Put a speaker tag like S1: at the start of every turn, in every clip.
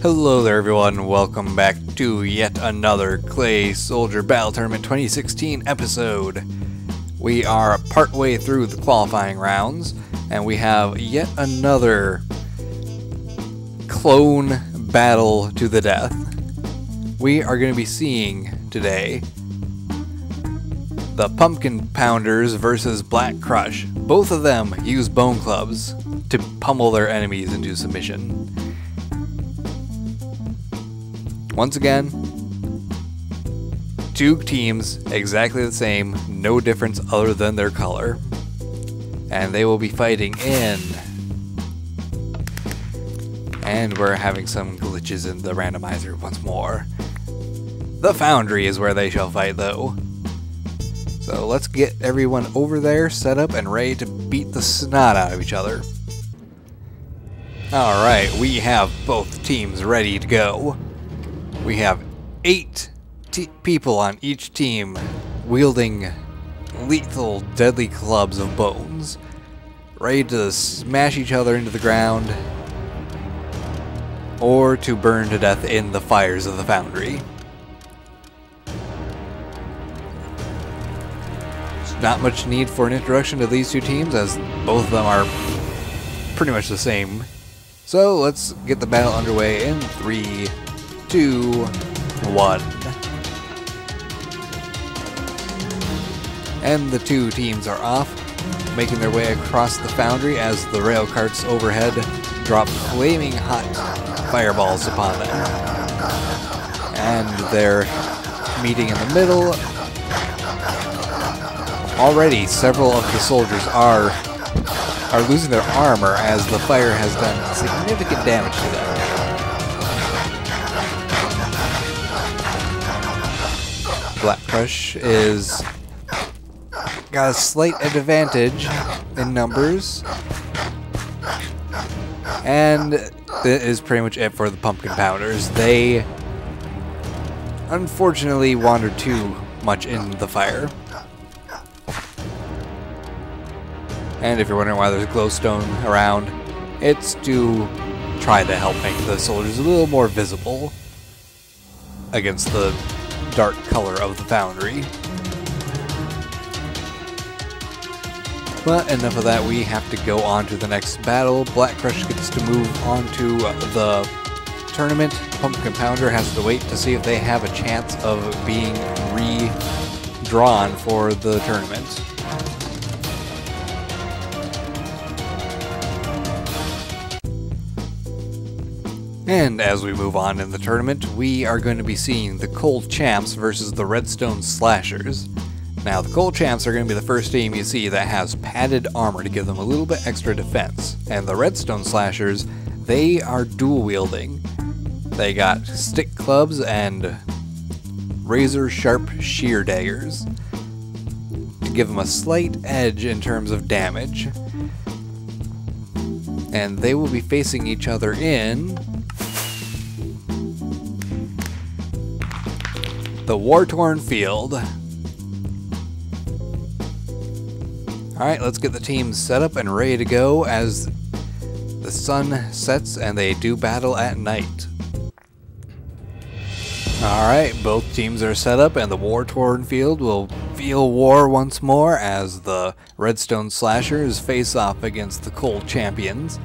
S1: Hello there everyone, welcome back to yet another Clay Soldier Battle Tournament 2016 episode. We are partway through the qualifying rounds, and we have yet another clone battle to the death. We are going to be seeing today the Pumpkin Pounders versus Black Crush. Both of them use bone clubs to pummel their enemies into submission. Once again, two teams exactly the same, no difference other than their color. And they will be fighting in... And we're having some glitches in the randomizer once more. The Foundry is where they shall fight though. So let's get everyone over there, set up, and ready to beat the snot out of each other. Alright, we have both teams ready to go. We have 8 people on each team wielding lethal, deadly clubs of bones, ready to smash each other into the ground or to burn to death in the fires of the Foundry. There's not much need for an introduction to these two teams, as both of them are pretty much the same. So let's get the battle underway in 3, 2, 1. And the two teams are off, making their way across the Foundry as the rail carts overhead drop flaming hot fireballs upon them. And they're meeting in the middle. Already several of the soldiers are losing their armor as the fire has done significant damage to them. Black Crush is got a slight advantage in numbers, and that is pretty much it for the Pumpkin Pounders. They unfortunately wandered too much in the fire. And if you're wondering why there's glowstone around, it's to try to help make the soldiers a little more visible against the dark color of the Foundry. But enough of that, we have to go on to the next battle. Black Crush gets to move on to the tournament. Pumpkin Pounder has to wait to see if they have a chance of being redrawn for the tournament. And as we move on in the tournament, we are going to be seeing the Cold Champs versus the Redstone Slashers. Now, the Cold Champs are going to be the first team you see that has padded armor to give them a little bit extra defense. And the Redstone Slashers, they are dual wielding. They got stick clubs and razor sharp shear daggers to give them a slight edge in terms of damage. And they will be facing each other in the war-torn field. Alright, let's get the teams set up and ready to go as the sun sets and they do battle at night. Alright, both teams are set up and the war-torn field will feel war once more as the Redstone Slashers face off against the Cold Champions.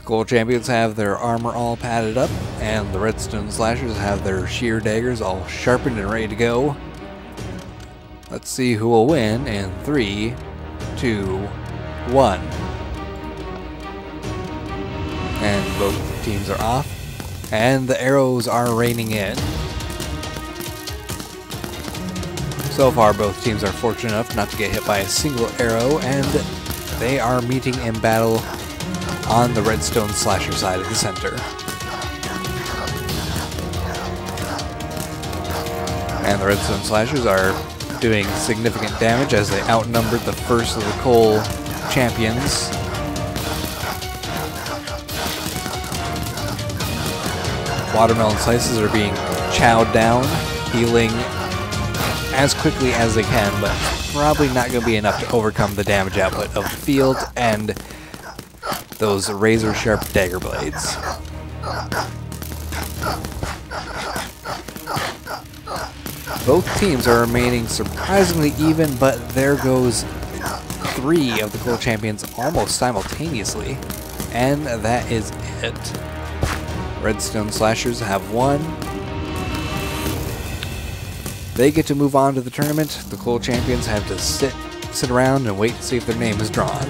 S1: Cold Champions have their armor all padded up, and the Redstone Slashers have their shear daggers all sharpened and ready to go. Let's see who will win in 3, 2, 1. And both teams are off, and the arrows are raining in. So far, both teams are fortunate enough not to get hit by a single arrow, and they are meeting in battle on the Redstone Slasher side of the center. And the Redstone Slashers are doing significant damage as they outnumbered the first of the Coal Champions. Watermelon Slices are being chowed down, healing as quickly as they can, but probably not going to be enough to overcome the damage output of the field and those razor sharp dagger blades. Both teams are remaining surprisingly even, but there goes 3 of the Cold Champions almost simultaneously. And that is it. Redstone Slashers have won. They get to move on to the tournament. The Cold Champions have to sit around and wait to see if their name is drawn.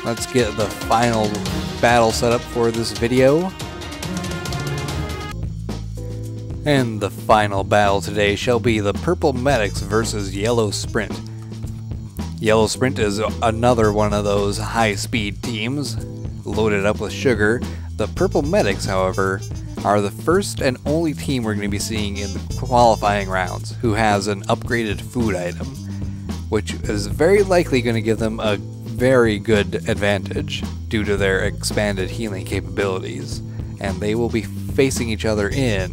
S1: Let's get the final battle set up for this video. And the final battle today shall be the Purple Medics versus Yellow Sprint. Yellow Sprint is another one of those high-speed teams, loaded up with sugar. The Purple Medics, however, are the first and only team we're going to be seeing in the qualifying rounds who has an upgraded food item, which is very likely going to give them a very good advantage due to their expanded healing capabilities, and they will be facing each other in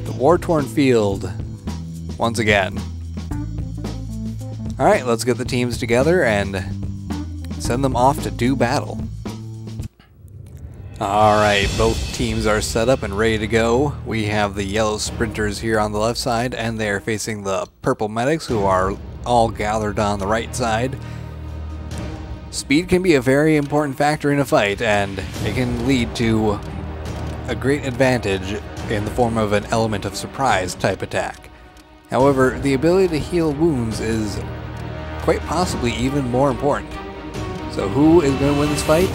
S1: the war-torn field once again. Alright, let's get the teams together and send them off to do battle. Alright, both teams are set up and ready to go. We have the Yellow Sprinters here on the left side, and they are facing the Purple Medics, who are all gathered on the right side. Speed can be a very important factor in a fight, and it can lead to a great advantage in the form of an element of surprise type attack. However, the ability to heal wounds is quite possibly even more important. So who is going to win this fight?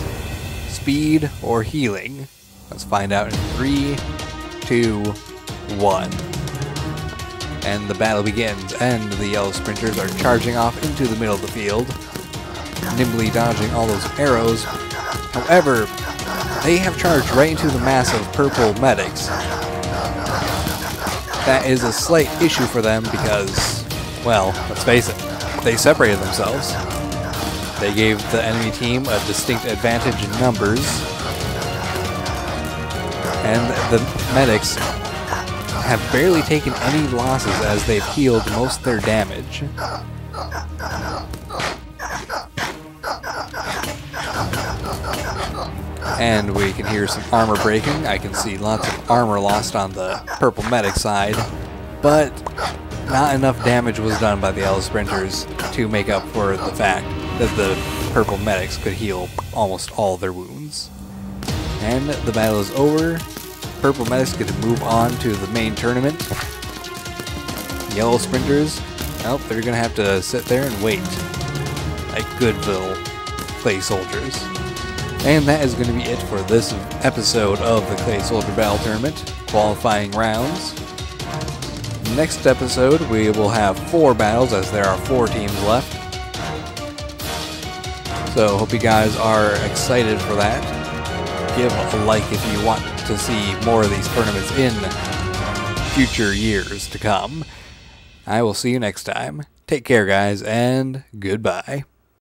S1: Speed or healing? Let's find out in 3, 2, 1. And the battle begins, and the Yellow Sprinters are charging off into the middle of the field, nimbly dodging all those arrows. However, they have charged right into the mass of Purple Medics. That is a slight issue for them because, well, let's face it, they separated themselves. They gave the enemy team a distinct advantage in numbers, and the medics have barely taken any losses as they've healed most of their damage. And we can hear some armor breaking. I can see lots of armor lost on the Purple Medic side, but not enough damage was done by the Yellow Sprinters to make up for the fact that the Purple Medics could heal almost all their wounds. And the battle is over. Purple Medics get to move on to the main tournament. Yellow Sprinters, well, they're going to have to sit there and wait like good little clay soldiers. And that is going to be it for this episode of the Clay Soldier Battle Tournament qualifying rounds. Next episode we will have 4 battles as there are 4 teams left. So hope you guys are excited for that. Give a like if you want to see more of these tournaments in future years to come. I will see you next time. Take care guys, and goodbye.